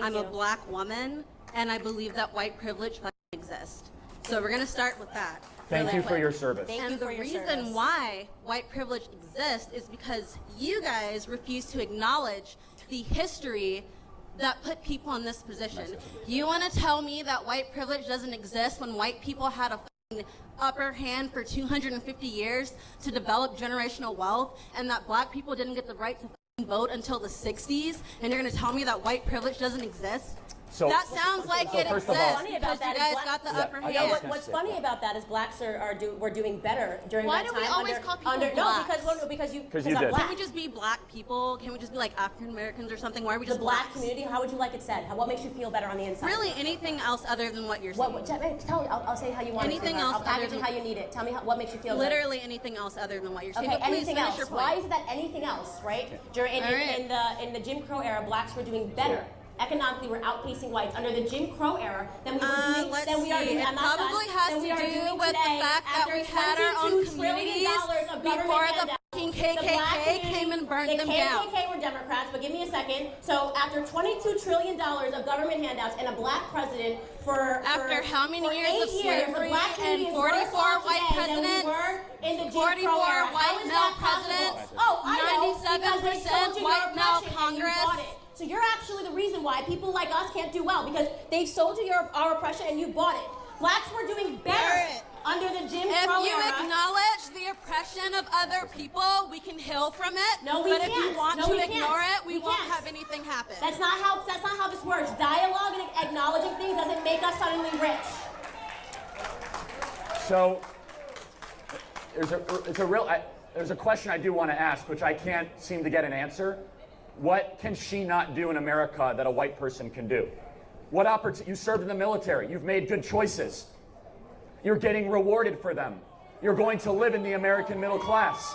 I'm a black woman, and I believe that white privilege exists. So we're going to start with that. Thank you for your service. And the reason why white privilege exists is because you guys refuse to acknowledge the history that put people in this position. You want to tell me that white privilege doesn't exist when white people had a upper hand for 250 years to develop generational wealth, and that black people didn't get the right to vote until the 60s, and you're going to tell me that white privilege doesn't exist? So, that sounds like it exists because you guys got the upper hand. What's funny about that is blacks were doing better during that time. Why do we always call people blacks? No, because you did. Can we just be black people? Can we just be like African Americans or something? Why are we just the black community? How would you like it said? What makes you feel better on the inside? Really, anything else other than what you're saying? Tell me. I'll say how you want anything it. Else I'll package it how you need it. Tell me what makes you feel literally better. Anything else other than what you're saying. Okay, anything else. Why is it that anything else, right? In the Jim Crow era, blacks were doing better. Economically, we're outpacing whites under the Jim Crow era than we were doing. It probably has to do with the fact that we had our own communities before the fucking KKK came and burned them down. The KKK were Democrats, but give me a second. So after $22 trillion of government handouts and a black president after how many years of slavery and 44 white presidents, 44 white male presidents, 97% white male Congress. So you're actually the reason why people like us can't do well, because they've sold you our oppression and you bought it. Blacks were doing better under the Jim Crow era. If you acknowledge the oppression of other people, we can heal from it. No, we can't. But if you want to ignore it, we won't have anything happen. That's not how this works. Dialogue and acknowledging things doesn't make us suddenly rich. So there's a question I do want to ask, which I can't seem to get an answer. What can she not do in America that a white person can do? What opportunity? You served in the military. You've made good choices. You're getting rewarded for them. You're going to live in the American middle class.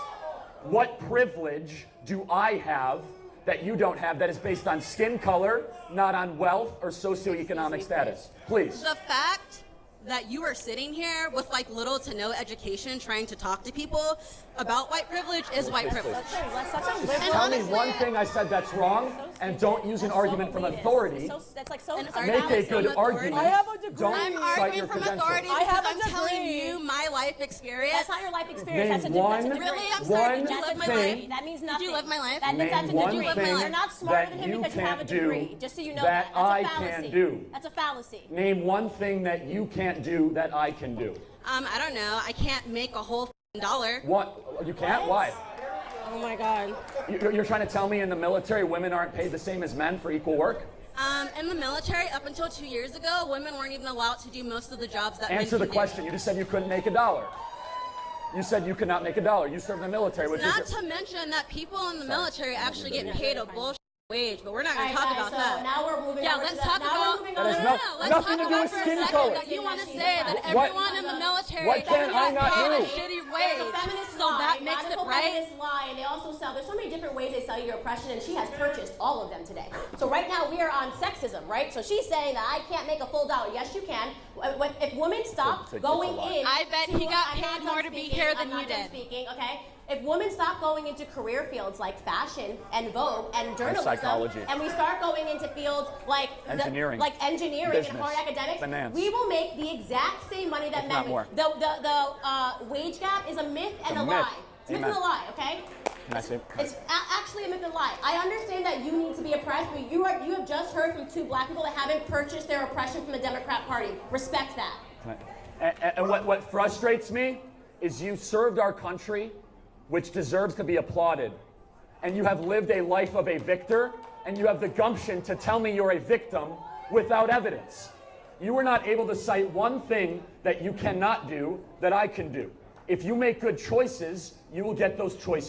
What privilege do I have that you don't have that is based on skin color, not on wealth or socioeconomic status? Please. The fact that you are sitting here with like little to no education trying to talk to people about white privilege is white privilege. Tell me one thing I said that's wrong, and don't use an argument from authority. Make a good argument. I have a degree. I'm arguing from authority because I'm telling you my life experience. That's not your life experience. Name one really? I'm sorry. Did you live my life? That means nothing. Did you live my life? That means that's a one degree. thing You're not smarter than him because you have a degree. Just so you know that. That's a fallacy. That's a fallacy. Name one thing that you can't do that I can do. I don't know. I can't make a whole $1. What? You can't? Why? Oh my God. You're trying to tell me in the military women aren't paid the same as men for equal work? In the military, up until 2 years ago, women weren't even allowed to do most of the jobs that men can do. Answer the question. You just said you couldn't make $1. You said you could not make $1. You served in the military. Not to mention that people in the military actually get paid a bullshit wage, but we're not going to talk about that. Now we're moving on. Let's talk about nothing to do with skin color. You want to say that everyone in the military gets paid a shitty wage, so that makes it right? Lie, and they also sell. There's so many different ways they sell you your oppression, and she has purchased all of them today. So right now we are on sexism, right? So she's saying that I can't make a full $1. Yes, you can. If women stop going in, I bet he got paid more to be here than you did. Okay. If women stop going into career fields like fashion and Vogue and journalism, and we start going into fields like engineering business, and hard academics, finance, we will make the exact same money that men make. The wage gap is a myth and a lie. It's a myth and a lie, okay? It's actually a myth and a lie. I understand that you need to be oppressed, but you have just heard from 2 black people that haven't purchased their oppression from the Democrat Party. Respect that. And what frustrates me is you served our country, which deserves to be applauded. And you have lived a life of a victor, and you have the gumption to tell me you're a victim without evidence. You were not able to cite one thing that you cannot do that I can do. If you make good choices, you will get those choices.